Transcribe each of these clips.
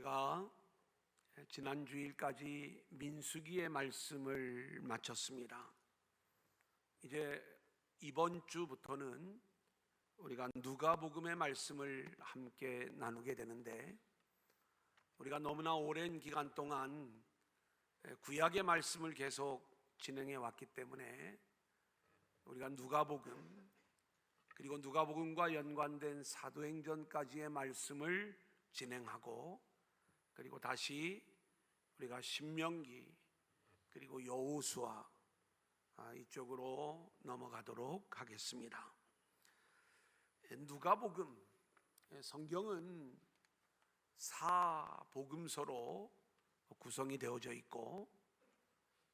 우리가 지난 주일까지 민수기의 말씀을 마쳤습니다. 이제 이번 주부터는 우리가 누가복음의 말씀을 함께 나누게 되는데, 우리가 너무나 오랜 기간 동안 구약의 말씀을 계속 진행해 왔기 때문에 우리가 누가복음, 그리고 누가복음과 연관된 사도행전까지의 말씀을 진행하고, 그리고 다시 우리가 신명기, 그리고 여호수아 이쪽으로 넘어가도록 하겠습니다. 누가복음, 성경은 사복음서로 구성이 되어져 있고,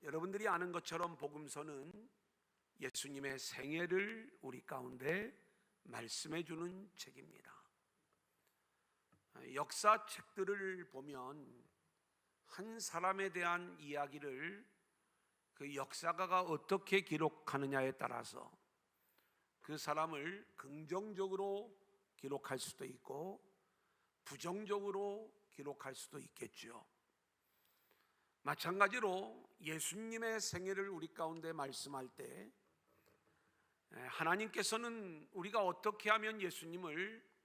여러분들이 아는 것처럼 복음서는 예수님의 생애를 우리 가운데 말씀해 주는 책입니다. 역사책들을 보면 한 사람에 대한 이야기를 그 역사가가 어떻게 기록하느냐에 따라서 그 사람을 긍정적으로 기록할 수도 있고 부정적으로 기록할 수도 있겠죠. 마찬가지로 예수님의 생애를 우리 가운데 말씀할 때 하나님께서는 우리가 어떻게 하면 예수님을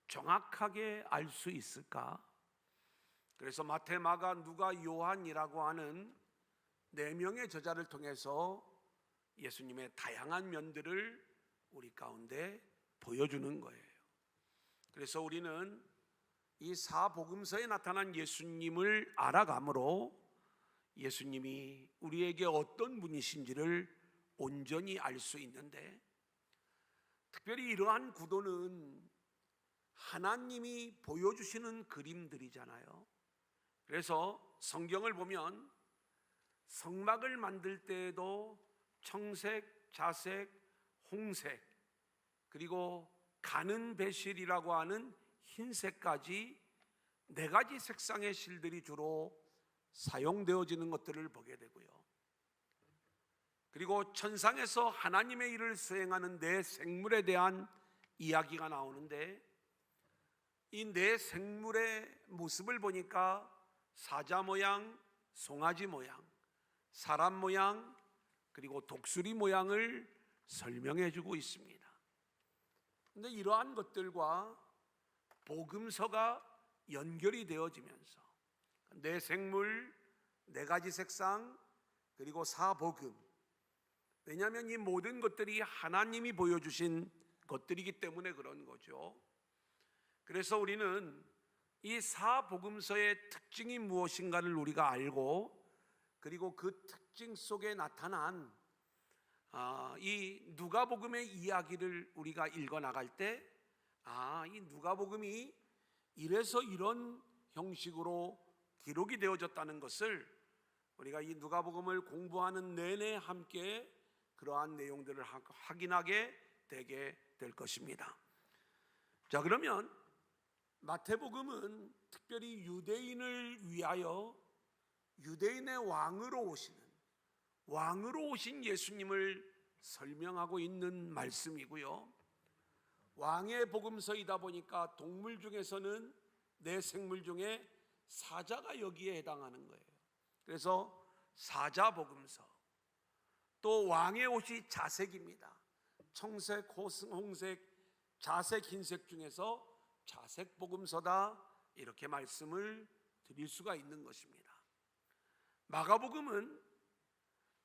정확하게 알 수 있을까? 그래서 마태, 마가, 누가, 요한이라고 하는 4명의 저자를 통해서 예수님의 다양한 면들을 우리 가운데 보여주는 거예요. 그래서 우리는 이 사복음서에 나타난 예수님을 알아감으로 예수님이 우리에게 어떤 분이신지를 온전히 알 수 있는데, 특별히 이러한 구도는 하나님이 보여주시는 그림들이잖아요. 그래서 성경을 보면 성막을 만들 때에도 청색, 자색, 홍색, 그리고 가는 배실이라고 하는 흰색까지 4가지 색상의 실들이 주로 사용되어지는 것들을 보게 되고요. 그리고 천상에서 하나님의 일을 수행하는 4 생물에 대한 이야기가 나오는데, 이 4 생물의 모습을 보니까 사자 모양, 송아지 모양, 사람 모양, 그리고 독수리 모양을 설명해 주고 있습니다. 그런데 이러한 것들과 복음서가 연결이 되어지면서 4 생물, 4가지 색상, 그리고 4복음, 왜냐하면 이 모든 것들이 하나님이 보여주신 것들이기 때문에 그런 거죠. 그래서 우리는 이 사복음서의 특징이 무엇인가를 우리가 알고, 그리고 그 특징 속에 나타난 이 누가복음의 이야기를 우리가 읽어나갈 때, 이 누가복음이 이래서 이런 형식으로 기록이 되어졌다는 것을 우리가 이 누가복음을 공부하는 내내 함께 그러한 내용들을 확인하게 되게 될 것입니다. 자, 그러면 마태복음은 특별히 유대인을 위하여 유대인의 왕으로 오신 예수님을 설명하고 있는 말씀이고요. 왕의 복음서이다 보니까 동물 중에서는 4 생물 중에 사자가 여기에 해당하는 거예요. 그래서 사자복음서. 또 왕의 옷이 자색입니다. 청색, 홍색, 자색, 흰색 중에서 자색 복음서다, 이렇게 말씀을 드릴 수가 있는 것입니다. 마가복음은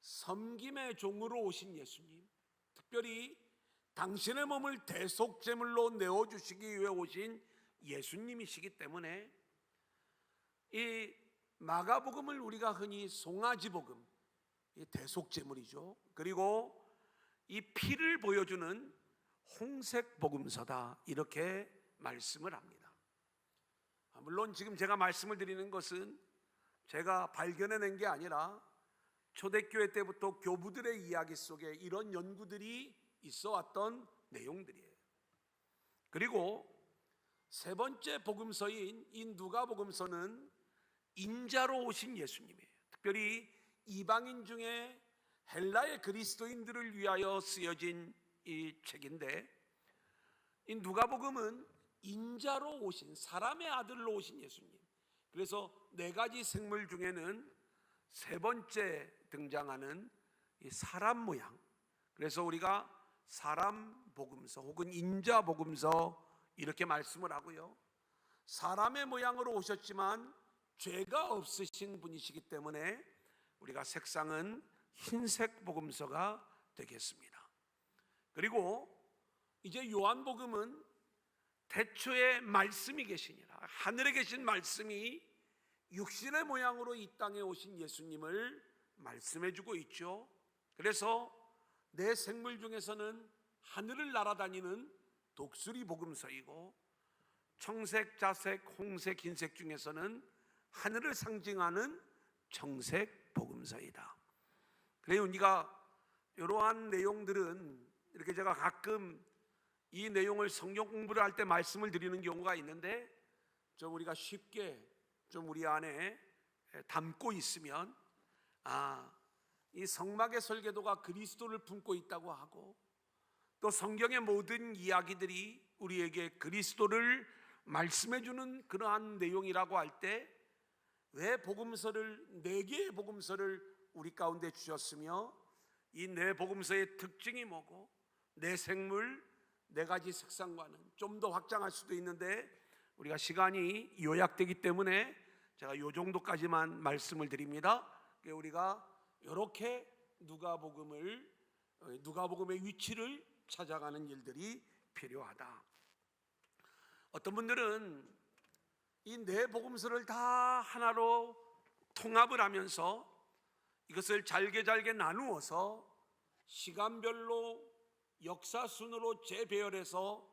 섬김의 종으로 오신 예수님, 특별히 당신의 몸을 대속제물로 내어주시기 위해 오신 예수님이시기 때문에 이 마가복음을 우리가 흔히 송아지복음, 이 대속제물이죠. 그리고 이 피를 보여주는 홍색복음서다, 이렇게 말씀을 합니다. 물론 지금 제가 말씀을 드리는 것은 제가 발견해낸 게 아니라 초대교회 때부터 교부들의 이야기 속에 이런 연구들이 있어 왔던 내용들이에요. 그리고 3번째 복음서인 이 누가복음서는 인자로 오신 예수님이에요. 특별히 이방인 중에 헬라의 그리스도인들을 위하여 쓰여진 이 책인데, 이 누가복음은 인자로 오신, 사람의 아들로 오신 예수님, 그래서 네 가지 생물 중에는 세 번째 등장하는 이 사람 모양, 그래서 우리가 사람 복음서 혹은 인자 복음서 이렇게 말씀을 하고요. 사람의 모양으로 오셨지만 죄가 없으신 분이시기 때문에 우리가 색상은 흰색 복음서가 되겠습니다. 그리고 이제 요한복음은 태초에 말씀이 계시니라, 하늘에 계신 말씀이 육신의 모양으로 이 땅에 오신 예수님을 말씀해 주고 있죠. 그래서 내 생물 중에서는 하늘을 날아다니는 독수리 복음서이고, 청색, 자색, 홍색, 흰색 중에서는 하늘을 상징하는 청색 복음서이다. 그래요. 우리가 이러한 내용들은 이렇게 제가 가끔 이 내용을 성경 공부를 할 때 말씀을 드리는 경우가 있는데, 좀 우리가 쉽게 좀 우리 안에 담고 있으면, 이 성막의 설계도가 그리스도를 품고 있다고 하고, 또 성경의 모든 이야기들이 우리에게 그리스도를 말씀해 주는 그러한 내용이라고 할 때, 왜 복음서를, 네 개의 복음서를 우리 가운데 주셨으며, 이 네 복음서의 특징이 뭐고, 네 생물, 네 가지 색상과는 좀 더 확장할 수도 있는데 우리가 시간이 요약되기 때문에 제가 요 정도까지만 말씀을 드립니다. 우리가 이렇게 누가복음의 위치를 찾아가는 일들이 필요하다. 어떤 분들은 이 네 복음서를 다 하나로 통합을 하면서 이것을 잘게 나누어서 시간별로 역사 순으로 재배열해서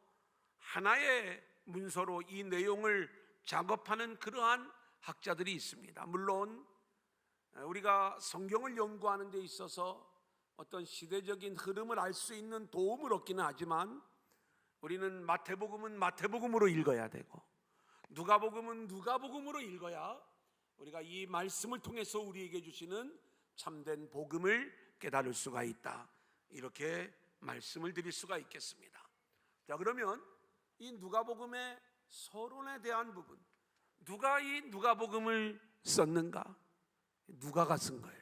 하나의 문서로 이 내용을 작업하는 그러한 학자들이 있습니다. 물론 우리가 성경을 연구하는 데 있어서 어떤 시대적인 흐름을 알 수 있는 도움을 얻기는 하지만, 우리는 마태복음은 마태복음으로 읽어야 되고 누가복음은 누가복음으로 읽어야 우리가 이 말씀을 통해서 우리에게 주시는 참된 복음을 깨달을 수가 있다, 이렇게 말씀을 드릴 수가 있겠습니다. 자, 그러면 이 누가복음의 서론에 대한 부분, 누가 이 누가복음을 썼는가? 누가가 쓴 거예요.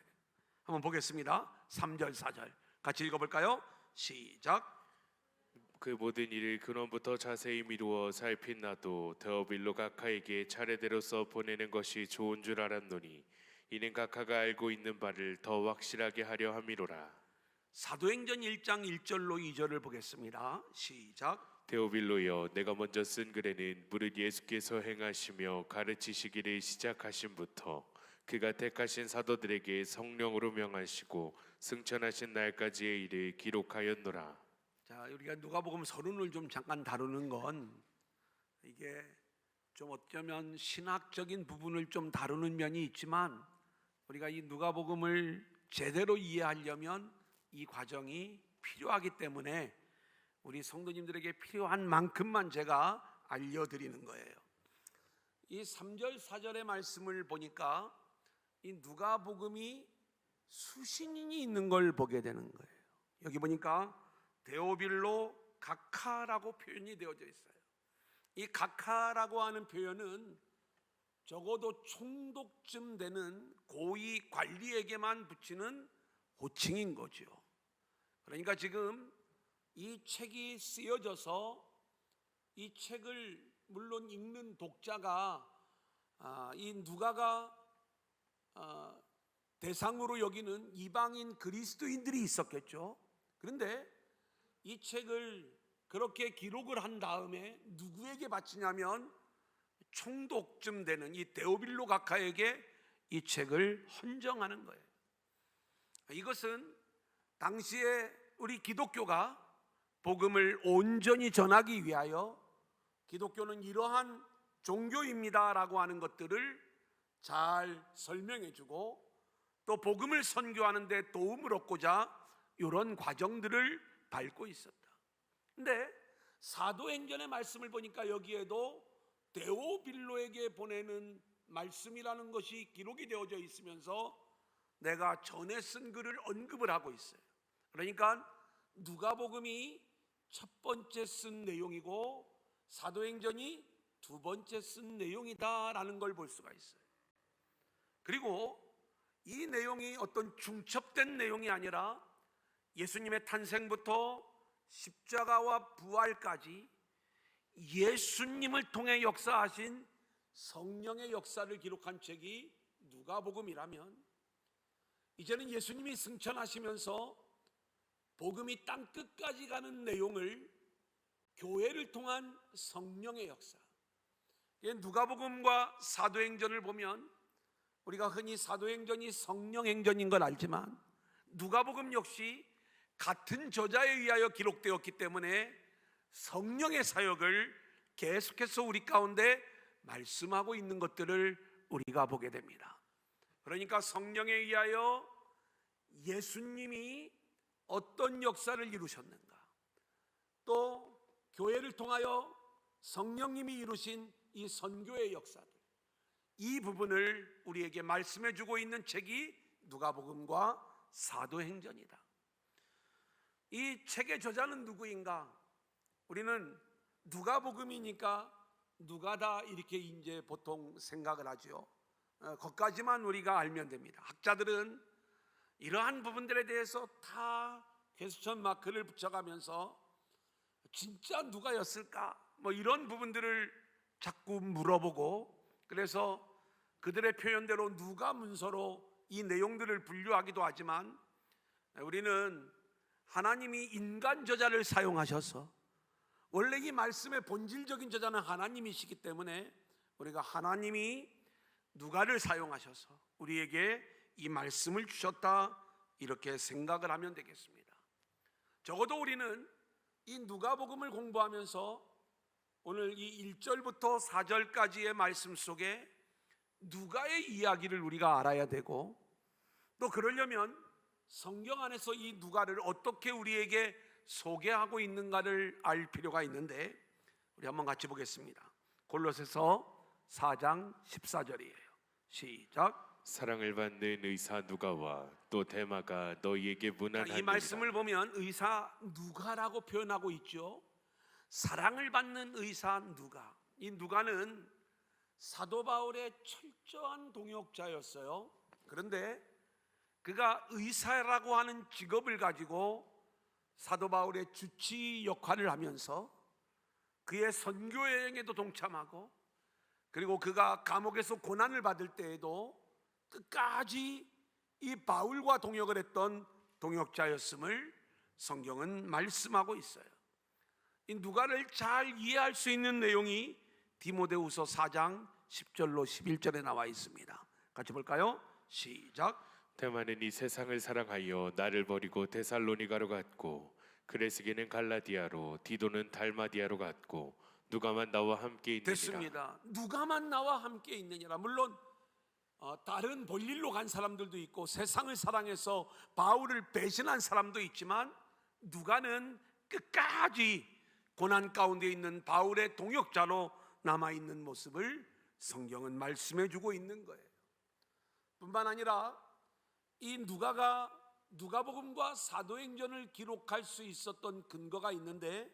한번 보겠습니다. 3절 4절 같이 읽어볼까요? 시작. 그 모든 일을 근원부터 자세히 미루어 살핀 나도 데오빌로 각하에게 차례대로서 보내는 것이 좋은 줄 알았노니, 이는 각하가 알고 있는 바를 더 확실하게 하려 함이로라. 사도행전 1장 1절로 2절을 보겠습니다. 시작. 데오빌로여, 내가 먼저 쓴 글에는 무릇 예수께서 행하시며 가르치시기를 시작하신부터 그가 택하신 사도들에게 성령으로 명하시고 승천하신 날까지의 일을 기록하였노라. 자, 우리가 누가복음 서론을 좀 잠깐 다루는 건, 이게 좀 어쩌면 신학적인 부분을 좀 다루는 면이 있지만, 우리가 이 누가복음을 제대로 이해하려면 이 과정이 필요하기 때문에 우리 성도님들에게 필요한 만큼만 제가 알려드리는 거예요. 이 3절 4절의 말씀을 보니까 이 누가복음이 수신인이 있는 걸 보게 되는 거예요. 여기 보니까 데오빌로 각하라고 표현이 되어져 있어요. 이 각하라고 하는 표현은 적어도 총독쯤 되는 고위 관리에게만 붙이는 호칭인 거죠. 그러니까 지금 이 책이 쓰여져서 이 책을 물론 읽는 독자가 이 누가가 대상으로 여기는 이방인 그리스도인들이 있었겠죠. 그런데 이 책을 그렇게 기록을 한 다음에 누구에게 바치냐면 총독쯤 되는 이 데오빌로 각하에게 이 책을 헌정하는 거예요. 이것은 당시에 우리 기독교가 복음을 온전히 전하기 위하여 기독교는 이러한 종교입니다라고 하는 것들을 잘 설명해 주고, 또 복음을 선교하는 데 도움을 얻고자 이런 과정들을 밟고 있었다. 근데 사도행전의 말씀을 보니까 여기에도 데오빌로에게 보내는 말씀이라는 것이 기록이 되어져 있으면서 내가 전에 쓴 글을 언급을 하고 있어요. 그러니까 누가복음이 첫 번째 쓴 내용이고 사도행전이 두 번째 쓴 내용이다라는 걸 볼 수가 있어요. 그리고 이 내용이 어떤 중첩된 내용이 아니라 예수님의 탄생부터 십자가와 부활까지 예수님을 통해 역사하신 성령의 역사를 기록한 책이 누가복음이라면, 이제는 예수님이 승천하시면서 복음이 땅 끝까지 가는 내용을 교회를 통한 성령의 역사, 누가복음과 사도행전을 보면 우리가 흔히 사도행전이 성령행전인 걸 알지만 누가복음 역시 같은 저자에 의하여 기록되었기 때문에 성령의 사역을 계속해서 우리 가운데 말씀하고 있는 것들을 우리가 보게 됩니다. 그러니까 성령에 의하여 예수님이 어떤 역사를 이루셨는가, 또 교회를 통하여 성령님이 이루신 이 선교의 역사들, 이 부분을 우리에게 말씀해 주고 있는 책이 누가복음과 사도행전이다. 이 책의 저자는 누구인가? 우리는 누가복음이니까 누가다 이렇게 이제 보통 생각을 하죠. 거기까지만 우리가 알면 됩니다. 학자들은 이러한 부분들에 대해서 다 퀘스천 마크를 붙여가면서 진짜 누가였을까? 뭐 이런 부분들을 자꾸 물어보고, 그래서 그들의 표현대로 누가 문서로 이 내용들을 분류하기도 하지만, 우리는 하나님이 인간 저자를 사용하셔서, 원래 이 말씀의 본질적인 저자는 하나님이시기 때문에 우리가 하나님이 누가를 사용하셔서 우리에게 이 말씀을 주셨다, 이렇게 생각을 하면 되겠습니다. 적어도 우리는 이 누가복음을 공부하면서 오늘 이 1절부터 4절까지의 말씀 속에 누가의 이야기를 우리가 알아야 되고, 또 그러려면 성경 안에서 이 누가를 어떻게 우리에게 소개하고 있는가를 알 필요가 있는데, 우리 한번 같이 보겠습니다. 골로새서 4장 14절이에요. 시작. 사랑을 받는 의사 누가와 또 데마가 너희에게 문안하니라. 이 말씀을 보면 의사 누가라고 표현하고 있죠. 사랑을 받는 의사 누가. 이 누가는 사도 바울의 철저한 동역자였어요. 그런데 그가 의사라고 하는 직업을 가지고 사도 바울의 주치 역할을 하면서 그의 선교 여행에도 동참하고, 그리고 그가 감옥에서 고난을 받을 때에도 끝까지 이 바울과 동역을 했던 동역자였음을 성경은 말씀하고 있어요. 이 누가를 잘 이해할 수 있는 내용이 디모데후서 4장 10절로 11절에 나와 있습니다. 같이 볼까요? 시작. 데마는 이 세상을 사랑하여 나를 버리고 데살로니가로 갔고, 그레스게는 갈라디아로, 디도는 달마디아로 갔고, 누가만 나와 함께 있느니라. 됐습니다. 누가만 나와 함께 있느니라. 물론 다른 볼일로 간 사람들도 있고 세상을 사랑해서 바울을 배신한 사람도 있지만, 누가는 끝까지 고난 가운데 있는 바울의 동역자로 남아있는 모습을 성경은 말씀해 주고 있는 거예요. 뿐만 아니라 이 누가가 누가복음과 사도행전을 기록할 수 있었던 근거가 있는데,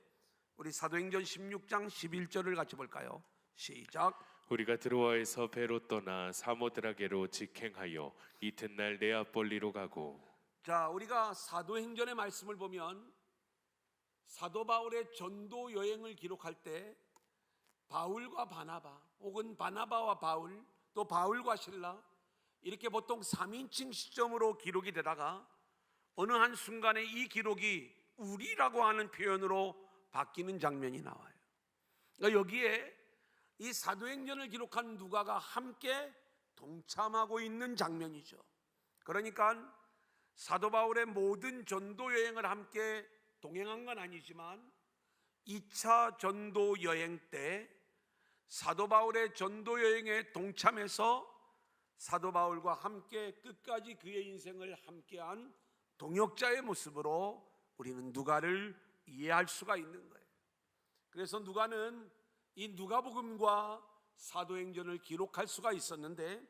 우리 사도행전 16장 11절을 같이 볼까요? 시작. 우리가 드로아에서 배로 떠나 사모드라게로 직행하여 이튿날 네아폴리로 가고. 자, 우리가 사도행전의 말씀을 보면 사도 바울의 전도 여행을 기록할 때 바울과 바나바, 혹은 바나바와 바울, 또 바울과 실라, 이렇게 보통 3인칭 시점으로 기록이 되다가 어느 한 순간에 이 기록이 우리라고 하는 표현으로 바뀌는 장면이 나와요. 그러니까 여기에 이 사도행전을 기록한 누가가 함께 동참하고 있는 장면이죠. 그러니까 사도 바울의 모든 전도 여행을 함께 동행한 건 아니지만 2차 전도 여행 때 사도 바울의 전도 여행에 동참해서 사도 바울과 함께 끝까지 그의 인생을 함께한 동역자의 모습으로 우리는 누가를 이해할 수가 있는 거예요. 그래서 누가는 이 누가복음과 사도행전을 기록할 수가 있었는데,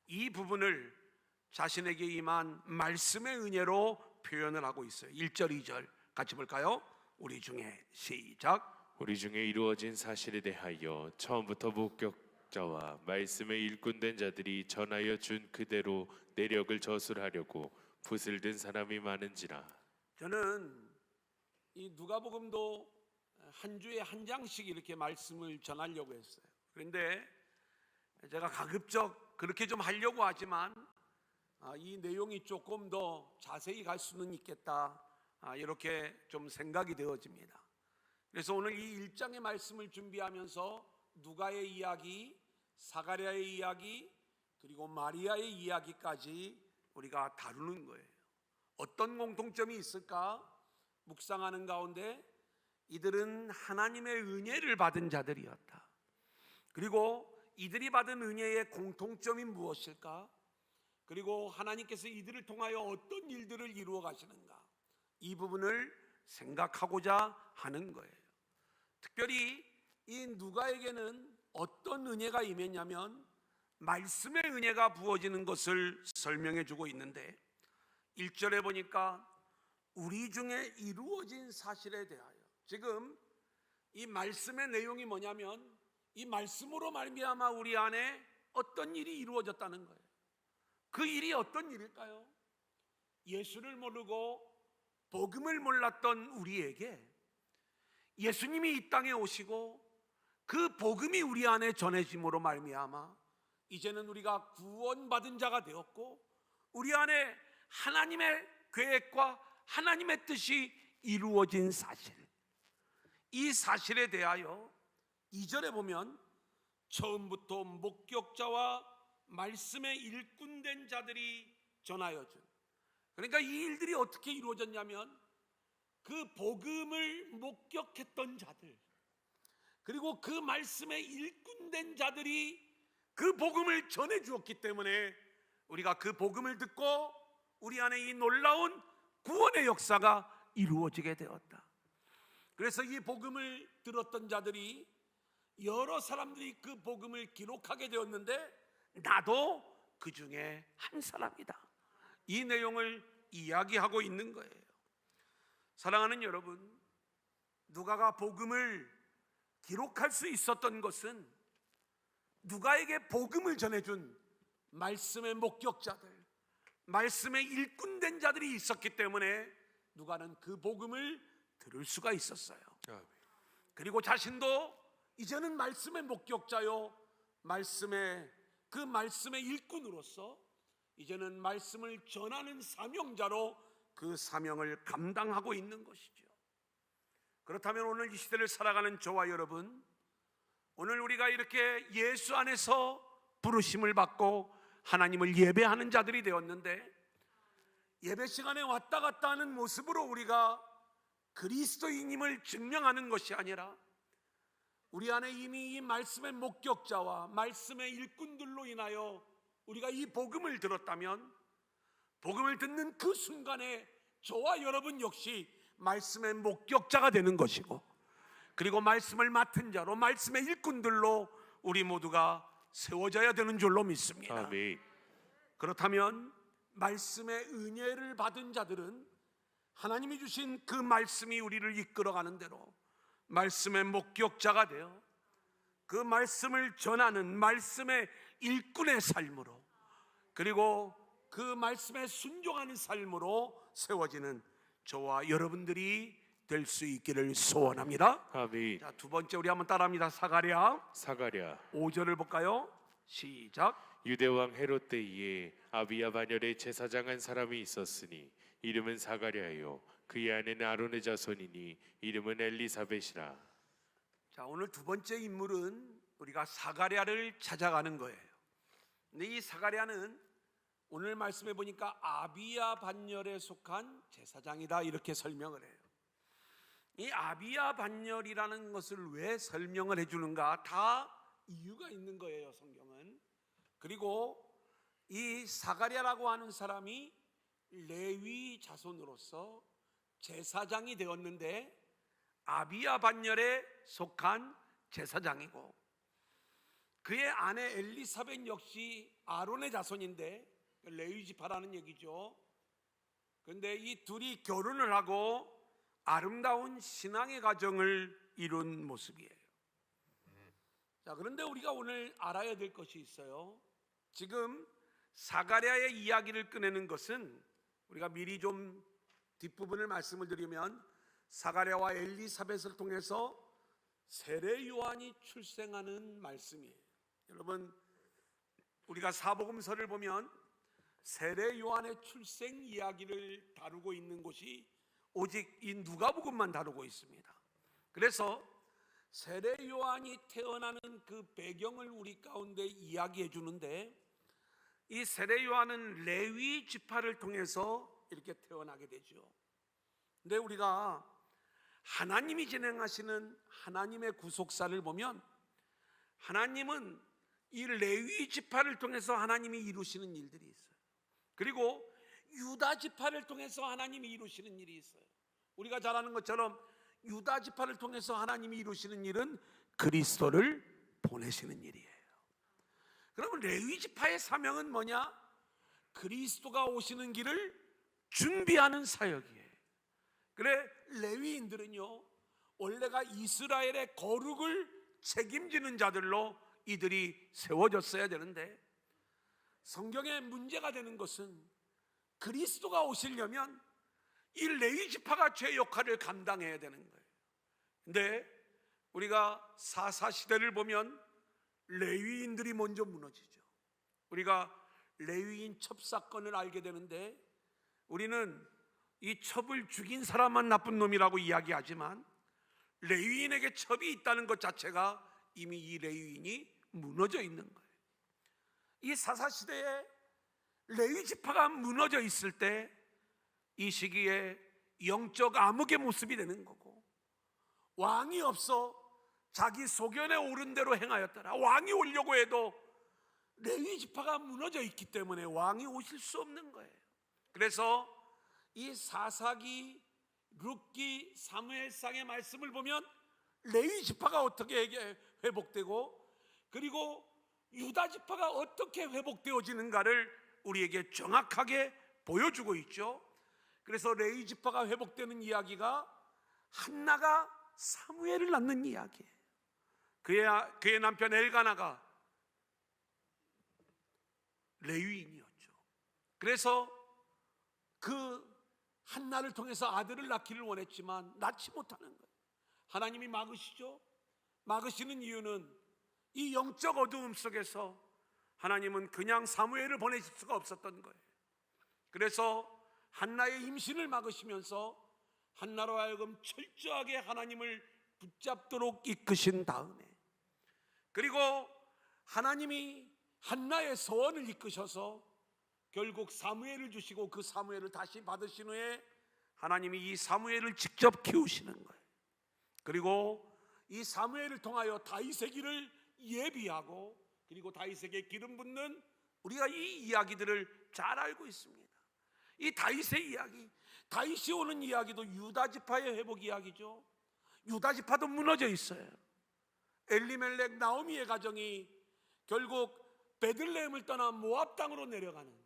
이 부분을 자신에게 임한 말씀의 은혜로 표현을 하고 있어요. 1절 2절 같이 볼까요? 우리 중에 시작. 우리 중에 이루어진 사실에 대하여 처음부터 목격자와 말씀의 일꾼된 자들이 전하여 준 그대로 내력을 저술하려고 붓을 든 사람이 많은지라. 저는 이 누가복음도 한 주에 한 장씩 이렇게 말씀을 전하려고 했어요. 그런데 제가 가급적 그렇게 좀 하려고 하지만 이 내용이 조금 더 자세히 갈 수는 있겠다, 이렇게 좀 생각이 되어집니다. 그래서 오늘 이 1장의 말씀을 준비하면서 누가의 이야기, 사가랴의 이야기, 그리고 마리아의 이야기까지 우리가 다루는 거예요. 어떤 공통점이 있을까? 묵상하는 가운데 이들은 하나님의 은혜를 받은 자들이었다. 그리고 이들이 받은 은혜의 공통점이 무엇일까? 그리고 하나님께서 이들을 통하여 어떤 일들을 이루어 가시는가? 이 부분을 생각하고자 하는 거예요. 특별히 이 누가에게는 어떤 은혜가 임했냐면 말씀의 은혜가 부어지는 것을 설명해 주고 있는데 1절에 보니까 우리 중에 이루어진 사실에 대하여, 지금 이 말씀의 내용이 뭐냐면 이 말씀으로 말미암아 우리 안에 어떤 일이 이루어졌다는 거예요. 그 일이 어떤 일일까요? 예수를 모르고 복음을 몰랐던 우리에게 예수님이 이 땅에 오시고 그 복음이 우리 안에 전해짐으로 말미암아 이제는 우리가 구원받은 자가 되었고 우리 안에 하나님의 계획과 하나님의 뜻이 이루어진 사실, 이 사실에 대하여 2절에 보면 처음부터 목격자와 말씀에 일꾼된 자들이 전하여 준, 그러니까 이 일들이 어떻게 이루어졌냐면 그 복음을 목격했던 자들, 그리고 그 말씀에 일꾼된 자들이 그 복음을 전해 주었기 때문에 우리가 그 복음을 듣고 우리 안에 이 놀라운 구원의 역사가 이루어지게 되었다. 그래서 이 복음을 들었던 자들이, 여러 사람들이 그 복음을 기록하게 되었는데 나도 그 중에 한 사람이다, 이 내용을 이야기하고 있는 거예요. 사랑하는 여러분, 누가가 복음을 기록할 수 있었던 것은 누가에게 복음을 전해준 말씀의 목격자들, 말씀의 일꾼된 자들이 있었기 때문에 누가는 그 복음을 들을 수가 있었어요. 그리고 자신도 이제는 말씀의 목격자요, 그 말씀의 일꾼으로서 이제는 말씀을 전하는 사명자로 그 사명을 감당하고 있는 것이죠. 그렇다면 오늘 이 시대를 살아가는 저와 여러분, 오늘 우리가 이렇게 예수 안에서 부르심을 받고 하나님을 예배하는 자들이 되었는데, 예배 시간에 왔다 갔다 하는 모습으로 우리가 그리스도인임을 증명하는 것이 아니라 우리 안에 이미 이 말씀의 목격자와 말씀의 일꾼들로 인하여 우리가 이 복음을 들었다면, 복음을 듣는 그 순간에 저와 여러분 역시 말씀의 목격자가 되는 것이고, 그리고 말씀을 맡은 자로, 말씀의 일꾼들로 우리 모두가 세워져야 되는 줄로 믿습니다. 아멘. 그렇다면 말씀의 은혜를 받은 자들은 하나님이 주신 그 말씀이 우리를 이끌어가는 대로 말씀의 목격자가 되어 그 말씀을 전하는 말씀의 일꾼의 삶으로, 그리고 그 말씀에 순종하는 삶으로 세워지는 저와 여러분들이 될 수 있기를 소원합니다. 아멘. 자, 두 번째 우리 한번 따라합니다. 사가랴 5절을 볼까요? 시작. 유대왕 헤롯 때에 아비야 반열에 제사장 한 사람이 있었으니 이름은 사가랴요, 그의 아내는 아론의 자손이니 이름은 엘리사벳이라. 자, 오늘 두 번째 인물은 우리가 사가랴를 찾아가는 거예요. 근데 이 사가랴는 오늘 말씀해 보니까 아비야 반열에 속한 제사장이다, 이렇게 설명을 해요. 이 아비야 반열이라는 것을 왜 설명을 해주는가, 다 이유가 있는 거예요, 성경은. 그리고 이 사가랴라고 하는 사람이 레위 자손으로서 제사장이 되었는데 아비야 반열에 속한 제사장이고, 그의 아내 엘리사벳 역시 아론의 자손인데 레위 지파라는 얘기죠. 그런데 이 둘이 결혼을 하고 아름다운 신앙의 가정을 이룬 모습이에요. 자, 그런데 우리가 오늘 알아야 될 것이 있어요. 지금 사가랴의 이야기를 꺼내는 것은, 우리가 미리 좀 뒷부분을 말씀을 드리면, 사가랴와 엘리사벳을 통해서 세례 요한이 출생하는 말씀이에요. 여러분, 우리가 사복음서를 보면 세례 요한의 출생 이야기를 다루고 있는 곳이 오직 이 누가복음만 다루고 있습니다. 그래서 세례 요한이 태어나는 그 배경을 우리 가운데 이야기해 주는데, 이 세례 요한은 레위 지파를 통해서 이렇게 태어나게 되죠. 근데 우리가 하나님이 진행하시는 하나님의 구속사를 보면, 하나님은 이 레위 지파를 통해서 하나님이 이루시는 일들이 있어요. 그리고 유다 지파를 통해서 하나님이 이루시는 일이 있어요. 우리가 잘 아는 것처럼 유다 지파를 통해서 하나님이 이루시는 일은 그리스도를 보내시는 일이에요. 그러면 레위 지파의 사명은 뭐냐? 그리스도가 오시는 길을 준비하는 사역이에요. 그래, 레위인들은요, 원래가 이스라엘의 거룩을 책임지는 자들로 이들이 세워졌어야 되는데, 성경에 문제가 되는 것은 그리스도가 오시려면 이 레위 지파가 죄 역할을 감당해야 되는 거예요. 근데 우리가 사사시대를 보면 레위인들이 먼저 무너지죠. 우리가 레위인 첩 사건을 알게 되는데, 우리는 이 첩을 죽인 사람만 나쁜 놈이라고 이야기하지만 레위인에게 첩이 있다는 것 자체가 이미 이 레위인이 무너져 있는 거예요. 이 사사시대에 레위 지파가 무너져 있을 때, 이 시기에 영적 암흑의 모습이 되는 거고, 왕이 없어 자기 소견에 오른 대로 행하였더라. 왕이 오려고 해도 레위 지파가 무너져 있기 때문에 왕이 오실 수 없는 거예요. 그래서 이 사사기, 룻기, 사무엘상의 말씀을 보면 레위 지파가 어떻게 회복되고, 그리고 유다 지파가 어떻게 회복되어지는가를 우리에게 정확하게 보여주고 있죠. 그래서 레위 지파가 회복되는 이야기가 한나가 사무엘을 낳는 이야기예요. 그의 남편 엘가나가 레위인이었죠. 그래서 그 한나를 통해서 아들을 낳기를 원했지만 낳지 못하는 거예요. 하나님이 막으시죠. 막으시는 이유는 이 영적 어두움 속에서 하나님은 그냥 사무엘을 보내실 수가 없었던 거예요. 그래서 한나의 임신을 막으시면서 한나로 하여금 철저하게 하나님을 붙잡도록 이끄신 다음에, 그리고 하나님이 한나의 소원을 이끄셔서 결국 사무엘을 주시고, 그 사무엘을 다시 받으신 후에 하나님이 이 사무엘을 직접 키우시는 거예요. 그리고 이 사무엘을 통하여 다윗의 길을 예비하고, 그리고 다윗에게 기름 붓는, 우리가 이 이야기들을 잘 알고 있습니다. 이 다윗의 이야기, 다윗이 오는 이야기도 유다 지파의 회복 이야기죠. 유다 지파도 무너져 있어요. 엘리멜렉 나오미의 가정이 결국 베들레헴을 떠나 모압 땅으로 내려가는,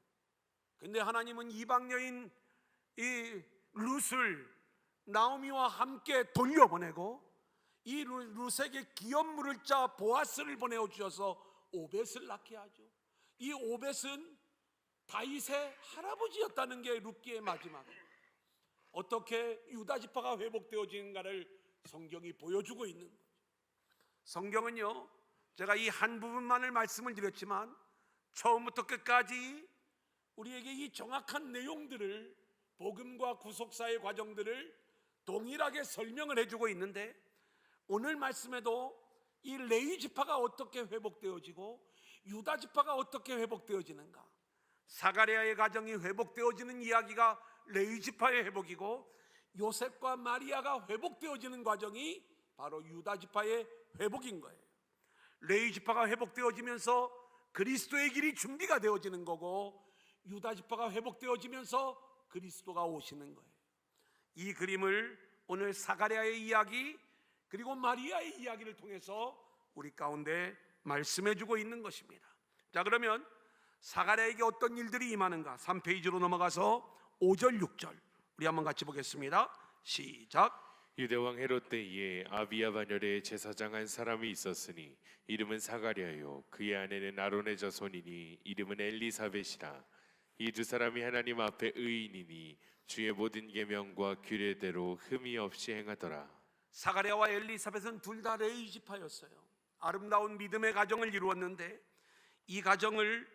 근데 하나님은 이방 여인 이 룻을 나오미와 함께 돌려보내고, 이 룻에게 기업 물을 자 보아스를 보내어 주셔서 오벳을 낳게 하죠. 이 오벳은 다윗의 할아버지였다는 게 룻기의 마지막, 어떻게 유다 지파가 회복되어지는가를 성경이 보여주고 있는 거죠. 성경은요, 제가 이 한 부분만을 말씀을 드렸지만 처음부터 끝까지 우리에게 이 정확한 내용들을, 복음과 구속사의 과정들을 동일하게 설명을 해주고 있는데, 오늘 말씀에도 이 레위 지파가 어떻게 회복되어지고 유다 지파가 어떻게 회복되어지는가, 사가랴의 가정이 회복되어지는 이야기가 레위 지파의 회복이고, 요셉과 마리아가 회복되어지는 과정이 바로 유다 지파의 회복인 거예요. 레위 지파가 회복되어지면서 그리스도의 길이 준비가 되어지는 거고, 유다 지파가 회복되어지면서 그리스도가 오시는 거예요. 이 그림을 오늘 사가랴의 이야기, 그리고 마리아의 이야기를 통해서 우리 가운데 말씀해주고 있는 것입니다. 자, 그러면 사가랴에게 어떤 일들이 임하는가, 3페이지로 넘어가서 5절 6절 우리 한번 같이 보겠습니다. 시작. 유대왕 헤롯 때에 아비야 반열에 제사장 한 사람이 있었으니 이름은 사가랴요 그의 아내는 아론의 자손이니 이름은 엘리사벳이라. 이 두 사람이 하나님 앞에 의인이니 주의 모든 계명과 규례대로 흠이 없이 행하더라. 사가랴와 엘리사벳은 둘 다 레위 지파였어요. 아름다운 믿음의 가정을 이루었는데 이 가정을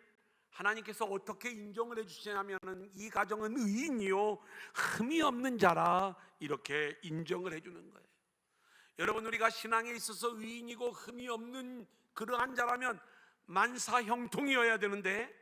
하나님께서 어떻게 인정을 해주시냐면은 이 가정은 의인이요 흠이 없는 자라 이렇게 인정을 해주는 거예요. 여러분, 우리가 신앙에 있어서 의인이고 흠이 없는 그러한 자라면 만사형통이어야 되는데,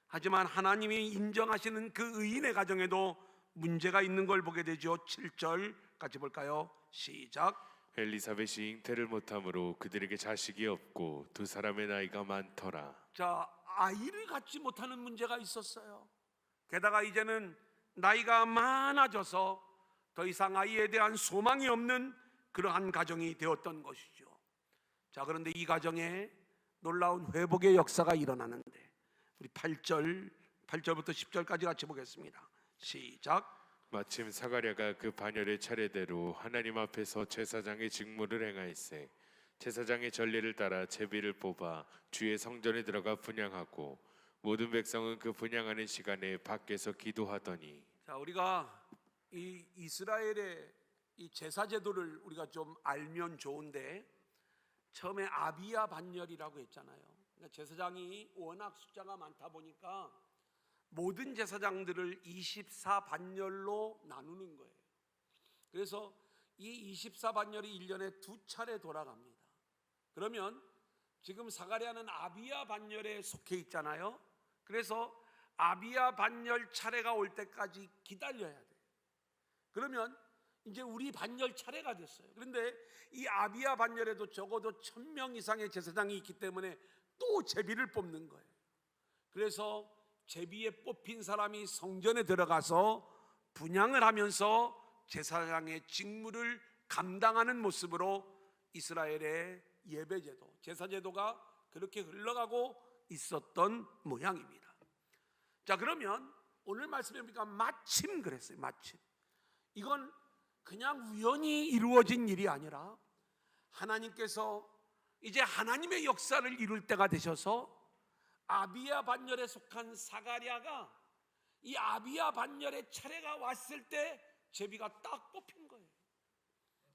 하지만 하나님이 인정하시는 그 의인의 가정에도 문제가 있는 걸 보게 되죠. 7절 같이 볼까요? 시작. 엘리사벳이 잉태를 못함으로 그들에게 자식이 없고 두 사람의 나이가 많더라. 자, 아이를 갖지 못하는 문제가 있었어요. 게다가 이제는 나이가 많아져서 더 이상 아이에 대한 소망이 없는 그러한 가정이 되었던 것이죠. 자, 그런데 이 가정에 놀라운 회복의 역사가 일어나는데 우리 8절부터 10절까지 같이 보겠습니다. 시작. 마침 사가랴가 그 반열의 차례대로 하나님 앞에서 제사장의 직무를 행하였세. 제사장의 전례를 따라 제비를 뽑아 주의 성전에 들어가 분향하고 모든 백성은 그 분향하는 시간에 밖에서 기도하더니. 자, 우리가 이 이스라엘의 이 제사 제도를 우리가 좀 알면 좋은데, 처음에 아비야 반열이라고 했잖아요. 그러니까 제사장이 워낙 숫자가 많다 보니까 모든 제사장들을 24반열로 나누는 거예요. 그래서 이 24반열이 1년에 2차례 돌아갑니다. 그러면 지금 사가랴는 아비야 반열에 속해 있잖아요. 그래서 아비야 반열 차례가 올 때까지 기다려야 돼요. 그러면 이제 우리 반열 차례가 됐어요. 그런데 이 아비야 반열에도 적어도 1000명 이상의 제사장이 있기 때문에 또 제비를 뽑는 거예요. 그래서 제비에 뽑힌 사람이 성전에 들어가서 분향을 하면서 제사장의 직무를 감당하는 모습으로 이스라엘의 예배제도, 제사제도가 그렇게 흘러가고 있었던 모양입니다. 자, 그러면 오늘 말씀에 보니까 마침 그랬어요. 마침. 이건 그냥 우연히 이루어진 일이 아니라 하나님께서 이제 하나님의 역사를 이룰 때가 되셔서 아비야 반열에 속한 사가랴가 이 아비야 반열의 차례가 왔을 때 제비가 딱 뽑힌 거예요.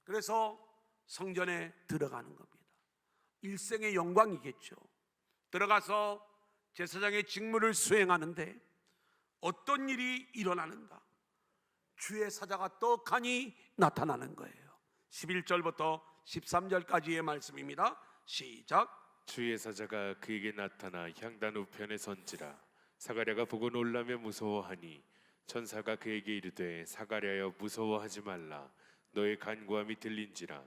그래서 성전에 들어가는 겁니다. 일생의 영광이겠죠. 들어가서 제사장의 직무를 수행하는데 어떤 일이 일어나는가? 주의 사자가 떡하니 나타나는 거예요. 11절부터 13절까지의 말씀입니다. 시작. 주의 사자가 그에게 나타나 향단 우편에 선지라. 사가랴가 보고 놀라며 무서워하니 천사가 그에게 이르되 사가랴여 무서워하지 말라. 너의 간구함이 들린지라.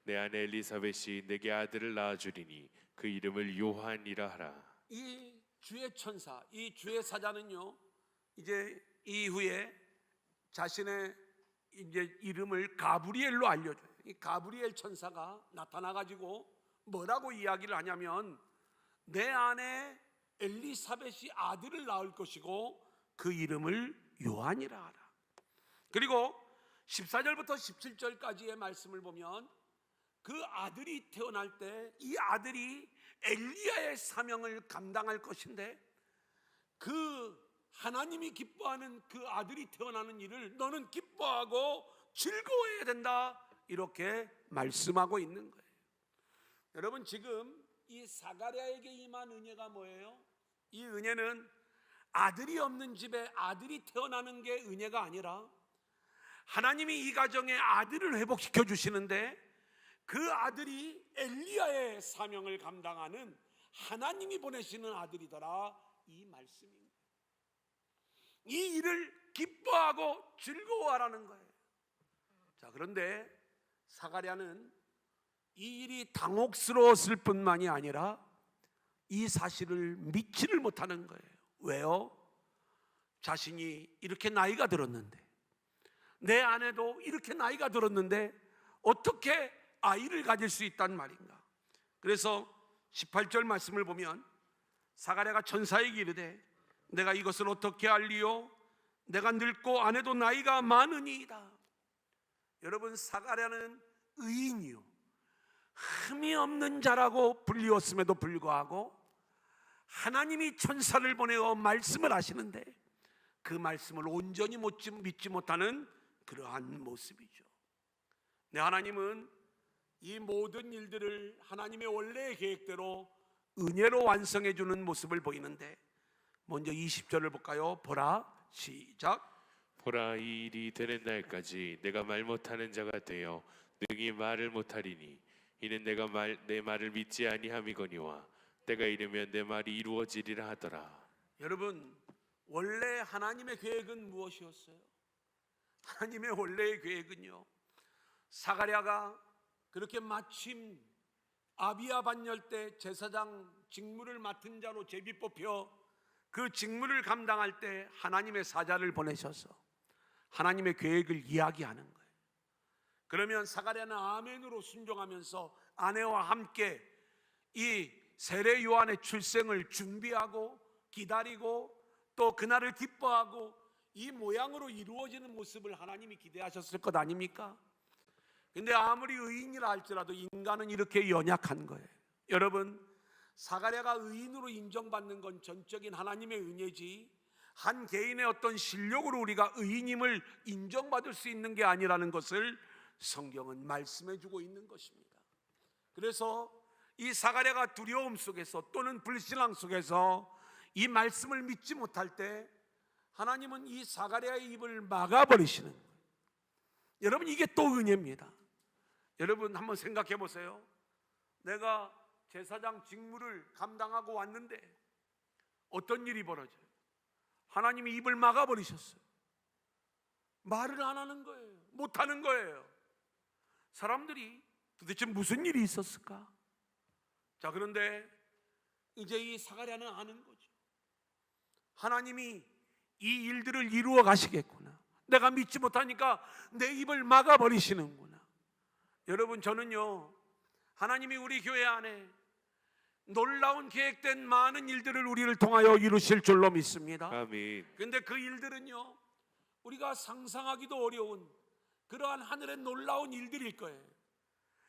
내 아내 엘리사벳이 내게 아들을 낳아주리니 그 이름을 요한이라 하라. 이 주의 천사, 이 주의 사자는요, 이제 이후에 자신의 이제 이름을 가브리엘로 알려줘요. 이 가브리엘 천사가 나타나가지고 뭐라고 이야기를 하냐면 내 아내 엘리사벳이 아들을 낳을 것이고 그 이름을 요한이라 하라. 그리고 14절부터 17절까지의 말씀을 보면 그 아들이 태어날 때 이 아들이 엘리야의 사명을 감당할 것인데 그 하나님이 기뻐하는 그 아들이 태어나는 일을 너는 기뻐하고 즐거워해야 된다, 이렇게 말씀하고 있는 거예요. 여러분, 지금 이 사가랴에게 임한 은혜가 뭐예요? 이 은혜는 아들이 없는 집에 아들이 태어나는 게 은혜가 아니라 하나님이 이 가정에 아들을 회복시켜 주시는데 그 아들이 엘리야의 사명을 감당하는 하나님이 보내시는 아들이더라, 이 말씀입니다. 이 일을 기뻐하고 즐거워하라는 거예요. 자, 그런데 사가랴는 이 일이 당혹스러웠을 뿐만이 아니라 이 사실을 믿지를 못하는 거예요. 왜요? 자신이 이렇게 나이가 들었는데, 내 아내도 이렇게 나이가 들었는데 어떻게 아이를 가질 수 있단 말인가? 그래서 18절 말씀을 보면 사가랴가 천사에게 이르되 내가 이것을 어떻게 알리요? 내가 늙고 아내도 나이가 많으니이다. 여러분, 사가랴는 의인이요, 흠이 없는 자라고 불리웠음에도 불구하고 하나님이 천사를 보내어 말씀을 하시는데 그 말씀을 온전히 믿지 못하는 그러한 모습이죠. 네, 하나님은 이 모든 일들을 하나님의 원래의 계획대로 은혜로 완성해 주는 모습을 보이는데, 먼저 20절을 볼까요? 보라, 시작. 보라, 이 일이 되는 날까지 내가 말 못하는 자가 되어 능히 말을 못하리니 이는 내가 내 말을 믿지 아니함이거니와 때가 이르면 내 말이 이루어지리라 하더라. 여러분, 원래 하나님의 계획은 무엇이었어요? 하나님의 원래의 계획은요, 사가랴가 그렇게 마침 아비야 반열 때 제사장 직무를 맡은 자로 제비 뽑혀 그 직무를 감당할 때 하나님의 사자를 보내셔서 하나님의 계획을 이야기하는 거예요. 그러면 사가랴는 아멘으로 순종하면서 아내와 함께 이 세례 요한의 출생을 준비하고 기다리고 또 그날을 기뻐하고 이 모양으로 이루어지는 모습을 하나님이 기대하셨을 것 아닙니까? 근데 아무리 의인이라 할지라도 인간은 이렇게 연약한 거예요. 여러분, 사가랴가 의인으로 인정받는 건 전적인 하나님의 은혜지 한 개인의 어떤 실력으로 우리가 의인임을 인정받을 수 있는 게 아니라는 것을 성경은 말씀해 주고 있는 것입니다. 그래서 이 사가랴가 두려움 속에서 또는 불신앙 속에서 이 말씀을 믿지 못할 때 하나님은 이 사가랴의 입을 막아버리시는 거예요. 여러분, 이게 또 은혜입니다. 여러분, 한번 생각해 보세요. 내가 제사장 직무를 감당하고 왔는데 어떤 일이 벌어져요? 하나님이 입을 막아버리셨어요. 말을 안 하는 거예요. 못하는 거예요. 사람들이 도대체 무슨 일이 있었을까? 자, 그런데 이제 이 사가랴는 아는 거죠. 하나님이 이 일들을 이루어 가시겠구나. 내가 믿지 못하니까 내 입을 막아버리시는구나. 여러분, 저는요, 하나님이 우리 교회 안에 놀라운 계획된 많은 일들을 우리를 통하여 이루실 줄로 믿습니다. 아멘. 근데 그 일들은요, 우리가 상상하기도 어려운 그러한 하늘의 놀라운 일들일 거예요.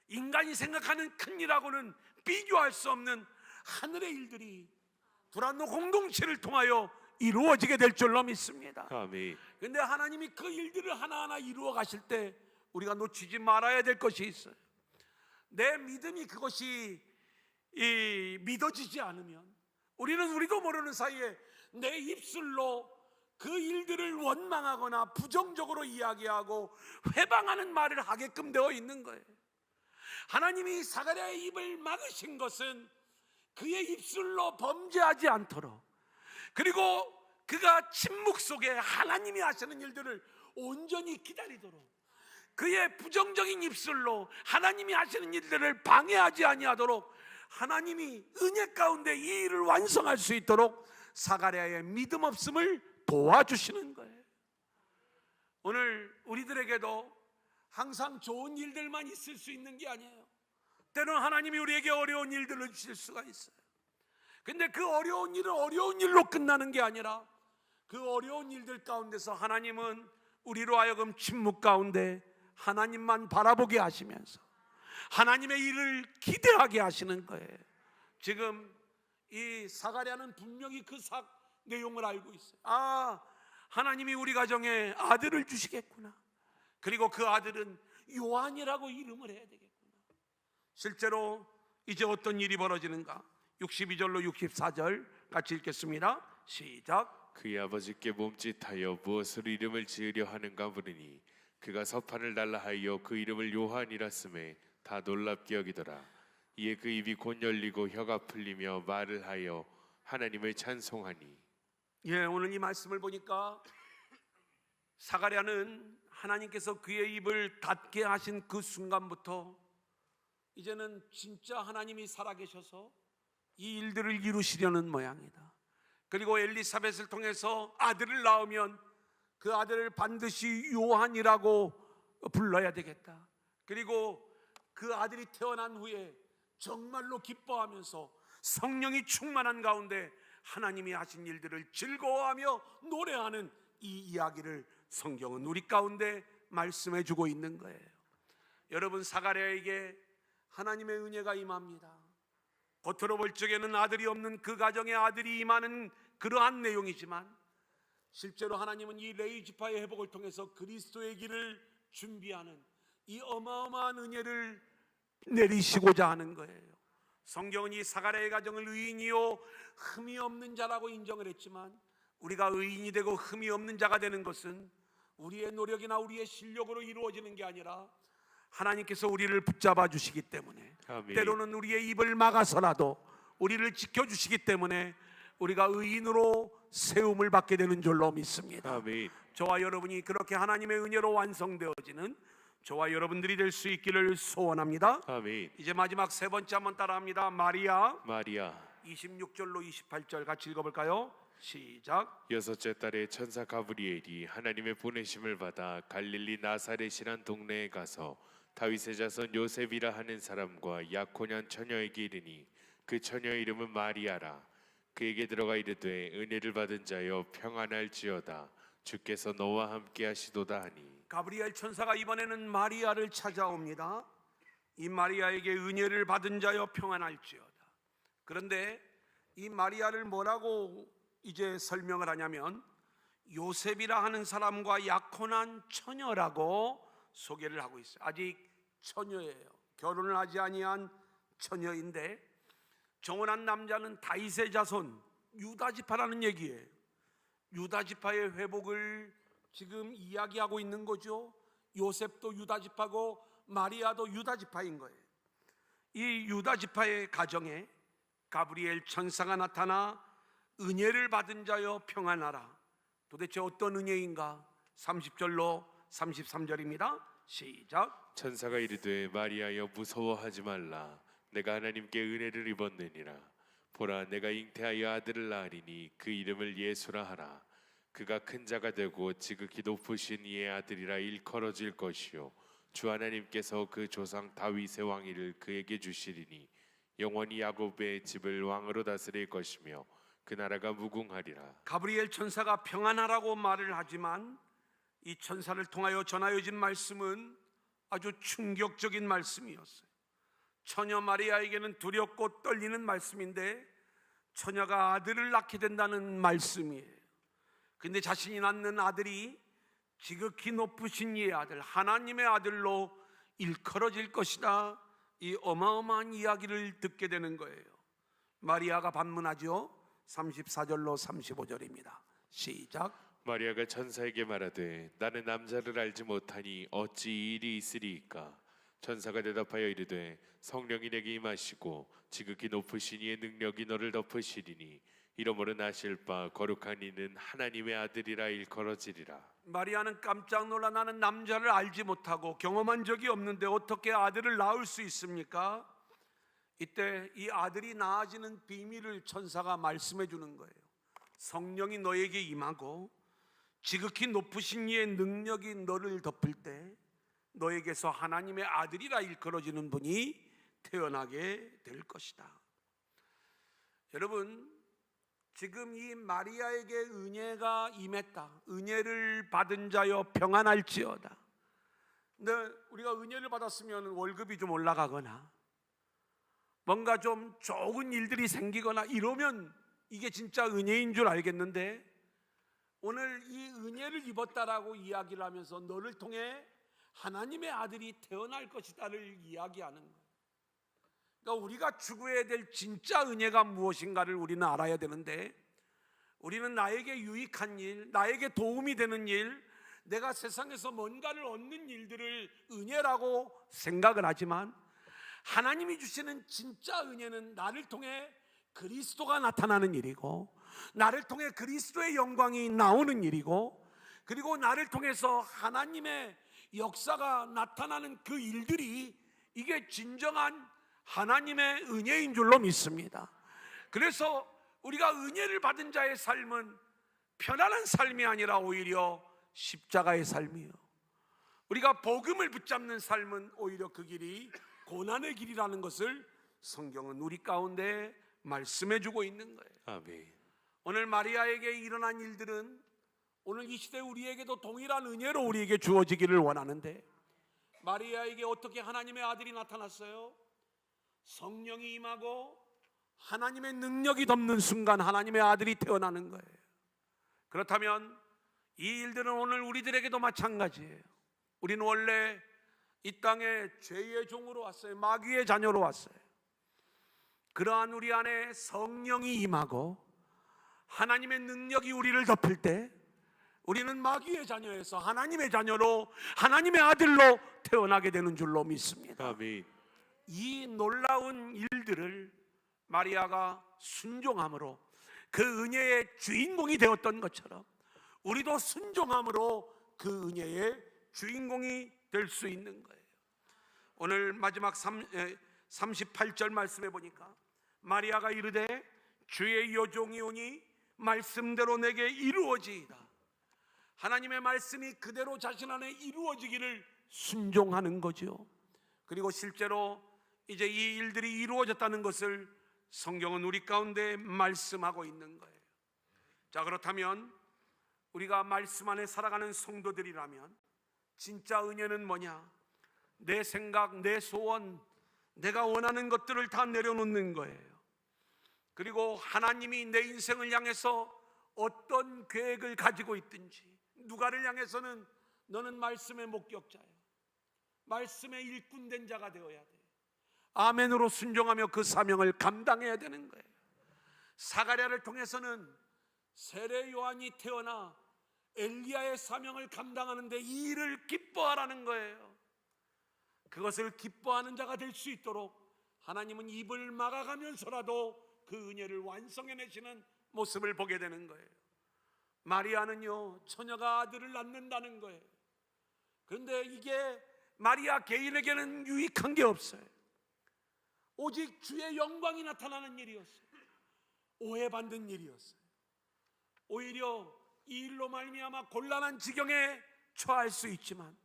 인간이 생각하는 큰 일하고는 비교할 수 없는 하늘의 일들이 두란노 공동체를 통하여 이루어지게 될 줄로 믿습니다. 아멘. 근데 하나님이 그 일들을 하나하나 이루어 가실 때 우리가 놓치지 말아야 될 것이 있어요. 내 믿음이 그것이 믿어지지 않으면 우리는 우리도 모르는 사이에 내 입술로 그 일들을 원망하거나 부정적으로 이야기하고 회방하는 말을 하게끔 되어 있는 거예요. 하나님이 사가랴의 입을 막으신 것은 그의 입술로 범죄하지 않도록, 그리고 그가 침묵 속에 하나님이 하시는 일들을 온전히 기다리도록, 그의 부정적인 입술로 하나님이 하시는 일들을 방해하지 아니하도록 하나님이 은혜 가운데 이 일을 완성할 수 있도록 사가랴의 믿음 없음을 도와주시는 거예요. 오늘 우리들에게도 항상 좋은 일들만 있을 수 있는 게 아니에요. 때로는 하나님이 우리에게 어려운 일들을 주실 수가 있어요. 근데 그 어려운 일은 어려운 일로 끝나는 게 아니라 그 어려운 일들 가운데서 하나님은 우리로 하여금 침묵 가운데 하나님만 바라보게 하시면서 하나님의 일을 기대하게 하시는 거예요. 지금 이 사가랴는 분명히 그 내용을 알고 있어요. 아, 하나님이 우리 가정에 아들을 주시겠구나. 그리고 그 아들은 요한이라고 이름을 해야 되겠구나. 실제로 이제 어떤 일이 벌어지는가? 62절로 64절 같이 읽겠습니다. 시작. 그의 아버지께 몸짓하여 무엇으로 이름을 지으려 하는가 물으니 그가 서판을 달라 하여 그 이름을 요한이라 쓰매 다 놀랍게 여기더라. 이에 그 입이 곧 열리고 혀가 풀리며 말을 하여 하나님을 찬송하니. 예, 오늘 이 말씀을 보니까 사가랴는 하나님께서 그의 입을 닫게 하신 그 순간부터 이제는 진짜 하나님이 살아계셔서 이 일들을 이루시려는 모양이다. 그리고 엘리사벳을 통해서 아들을 낳으면 그 아들을 반드시 요한이라고 불러야 되겠다. 그리고 그 아들이 태어난 후에 정말로 기뻐하면서 성령이 충만한 가운데 하나님이 하신 일들을 즐거워하며 노래하는 이 이야기를 성경은 우리 가운데 말씀해 주고 있는 거예요. 여러분, 사가랴에게 하나님의 은혜가 임합니다. 겉으로 볼 적에는 아들이 없는 그 가정에 아들이 임하는 그러한 내용이지만 실제로 하나님은 이 레위 지파의 회복을 통해서 그리스도의 길을 준비하는 이 어마어마한 은혜를 내리시고자 하는 거예요. 성경은 이 사가랴의 가정을 의인이요 흠이 없는 자라고 인정을 했지만 우리가 의인이 되고 흠이 없는 자가 되는 것은 우리의 노력이나 우리의 실력으로 이루어지는 게 아니라 하나님께서 우리를 붙잡아 주시기 때문에, 아멘. 때로는 우리의 입을 막아서라도 우리를 지켜주시기 때문에 우리가 의인으로 세움을 받게 되는 줄로 믿습니다. 아멘. 저와 여러분이 그렇게 하나님의 은혜로 완성되어지는 저와 여러분들이 될 수 있기를 소원합니다. 아멘. 이제 마지막 세 번째 한번 따라합니다. 마리아 26절로 28절 같이 읽어볼까요? 시작. 여섯째 달에 천사 가브리엘이 하나님의 보내심을 받아 갈릴리 나사렛이란 동네에 가서 다윗의 자손 요셉이라 하는 사람과 약혼한 처녀에게 이르니 그 처녀 이름은 마리아라. 그에게 들어가 이르되 은혜를 받은 자여 평안할지어다. 주께서 너와 함께 하시도다 하니. 가브리엘 천사가 이번에는 마리아를 찾아옵니다. 이 마리아에게 은혜를 받은 자여 평안할지어다. 그런데 이 마리아를 뭐라고 이제 설명을 하냐면 요셉이라 하는 사람과 약혼한 처녀라고 소개를 하고 있어요. 아직 처녀예요. 결혼을 하지 아니한 처녀인데 정혼한 남자는 다윗의 자손 유다 지파라는 얘기예요. 유다 지파의 회복을 지금 이야기하고 있는 거죠. 요셉도 유다 지파고 마리아도 유다 지파인 거예요. 이 유다 지파의 가정에 가브리엘 천사가 나타나 은혜를 받은 자여 평안하라. 도대체 어떤 은혜인가? 30절로 33절입니다. 시작. 천사가 이르되 마리아여 무서워하지 말라. 내가 하나님께 은혜를 입었느니라. 보라 내가 잉태하여 아들을 낳으리니 그 이름을 예수라 하라. 그가 큰 자가 되고 지극히 높으신 이의 아들이라 일컬어질 것이요 주 하나님께서 그 조상 다윗의 왕위를 그에게 주시리니 영원히 야곱의 집을 왕으로 다스릴 것이며 그 나라가 무궁하리라. 가브리엘 천사가 평안하라고 말을 하지만 이 천사를 통하여 전하여진 말씀은 아주 충격적인 말씀이었어요. 처녀 마리아에게는 두렵고 떨리는 말씀인데 처녀가 아들을 낳게 된다는 말씀이에요. 근데 자신이 낳는 아들이 지극히 높으신 이의 아들, 하나님의 아들로 일컬어질 것이다. 이 어마어마한 이야기를 듣게 되는 거예요. 마리아가 반문하죠. 34절로 35절입니다. 시작. 마리아가 천사에게 말하되 나는 남자를 알지 못하니 어찌 이 일이 있으리이까. 천사가 대답하여 이르되 성령이 내게 임하시고 지극히 높으신 이의 능력이 너를 덮으시리니 이러므로 나실 바 거룩한 이는 하나님의 아들이라 일컬어지리라. 마리아는 깜짝 놀라 나는 남자를 알지 못하고 경험한 적이 없는데 어떻게 아들을 낳을 수 있습니까? 이때 이 아들이 낳아지는 비밀을 천사가 말씀해 주는 거예요. 성령이 너에게 임하고 지극히 높으신 이의 능력이 너를 덮을 때 너에게서 하나님의 아들이라 일컬어지는 분이 태어나게 될 것이다. 여러분, 지금 이 마리아에게 은혜가 임했다. 은혜를 받은 자여 평안할지어다. 근데 우리가 은혜를 받았으면 월급이 좀 올라가거나 뭔가 좀 좋은 일들이 생기거나 이러면 이게 진짜 은혜인 줄 알겠는데 오늘 이 은혜를 입었다라고 이야기를 하면서 너를 통해 하나님의 아들이 태어날 것이다를 이야기하는 거예요. 그러니까 우리가 추구해야 될 진짜 은혜가 무엇인가를 우리는 알아야 되는데 우리는 나에게 유익한 일, 나에게 도움이 되는 일, 내가 세상에서 뭔가를 얻는 일들을 은혜라고 생각을 하지만 하나님이 주시는 진짜 은혜는 나를 통해 그리스도가 나타나는 일이고 나를 통해 그리스도의 영광이 나오는 일이고 그리고 나를 통해서 하나님의 역사가 나타나는 그 일들이 이게 진정한 하나님의 은혜인 줄로 믿습니다. 그래서 우리가 은혜를 받은 자의 삶은 편안한 삶이 아니라 오히려 십자가의 삶이에요. 우리가 복음을 붙잡는 삶은 오히려 그 길이 고난의 길이라는 것을 성경은 우리 가운데 말씀해 주고 있는 거예요. 아멘. 오늘 마리아에게 일어난 일들은 오늘 이 시대 우리에게도 동일한 은혜로 우리에게 주어지기를 원하는데, 마리아에게 어떻게 하나님의 아들이 나타났어요? 성령이 임하고 하나님의 능력이 덮는 순간 하나님의 아들이 태어나는 거예요. 그렇다면 이 일들은 오늘 우리들에게도 마찬가지예요. 우리는 원래 이 땅에 죄의 종으로 왔어요. 마귀의 자녀로 왔어요. 그러한 우리 안에 성령이 임하고 하나님의 능력이 우리를 덮을 때 우리는 마귀의 자녀에서 하나님의 자녀로, 하나님의 아들로 태어나게 되는 줄로 믿습니다. 아멘. 이 놀라운 일들을 마리아가 순종함으로 그 은혜의 주인공이 되었던 것처럼 우리도 순종함으로 그 은혜의 주인공이 될 수 있는 거예요. 오늘 마지막 38절 말씀해 보니까 마리아가 이르되 주의 여종이 오니 말씀대로 내게 이루어지이다. 하나님의 말씀이 그대로 자신 안에 이루어지기를 순종하는 거죠. 그리고 실제로 이제 이 일들이 이루어졌다는 것을 성경은 우리 가운데 말씀하고 있는 거예요. 자, 그렇다면 우리가 말씀 안에 살아가는 성도들이라면 진짜 은혜는 뭐냐? 내 생각, 내 소원, 내가 원하는 것들을 다 내려놓는 거예요. 그리고 하나님이 내 인생을 향해서 어떤 계획을 가지고 있든지, 누가를 향해서는 너는 말씀의 목격자야, 말씀의 일꾼된 자가 되어야 돼, 아멘으로 순종하며 그 사명을 감당해야 되는 거예요. 사가랴를 통해서는 세례 요한이 태어나 엘리야의 사명을 감당하는데 이 일을 기뻐하라는 거예요. 그것을 기뻐하는 자가 될 수 있도록 하나님은 입을 막아가면서라도 그 은혜를 완성해내시는 모습을 보게 되는 거예요. 마리아는요, 처녀가 아들을 낳는다는 거예요. 그런데 이게 마리아 개인에게는 유익한 게 없어요. 오직 주의 영광이 나타나는 일이었어요. 오해받는 일이었어요. 오히려 이 일로 말미암아 곤란한 지경에 처할 수 있지만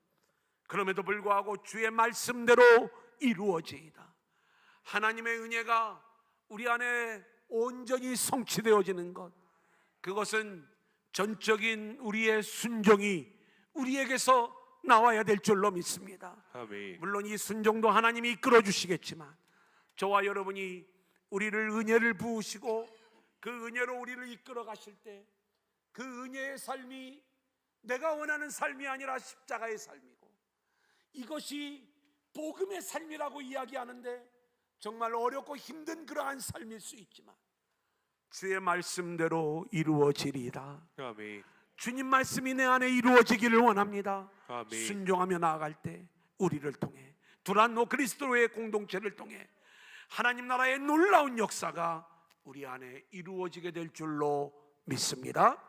그럼에도 불구하고 주의 말씀대로 이루어지이다. 하나님의 은혜가 우리 안에 온전히 성취되어지는 것, 그것은 전적인 우리의 순종이 우리에게서 나와야 될 줄로 믿습니다. 아멘. 물론 이 순종도 하나님이 이끌어 주시겠지만 저와 여러분이 우리를 은혜를 부으시고 그 은혜로 우리를 이끌어 가실 때 그 은혜의 삶이 내가 원하는 삶이 아니라 십자가의 삶이고, 이것이 복음의 삶이라고 이야기하는데 정말 어렵고 힘든 그러한 삶일 수 있지만 주의 말씀대로 이루어지리이다. 아멘. 주님 말씀이 내 안에 이루어지기를 원합니다. 아멘. 순종하며 나아갈 때 우리를 통해 두란노 그리스도의 공동체를 통해 하나님 나라의 놀라운 역사가 우리 안에 이루어지게 될 줄로 믿습니다.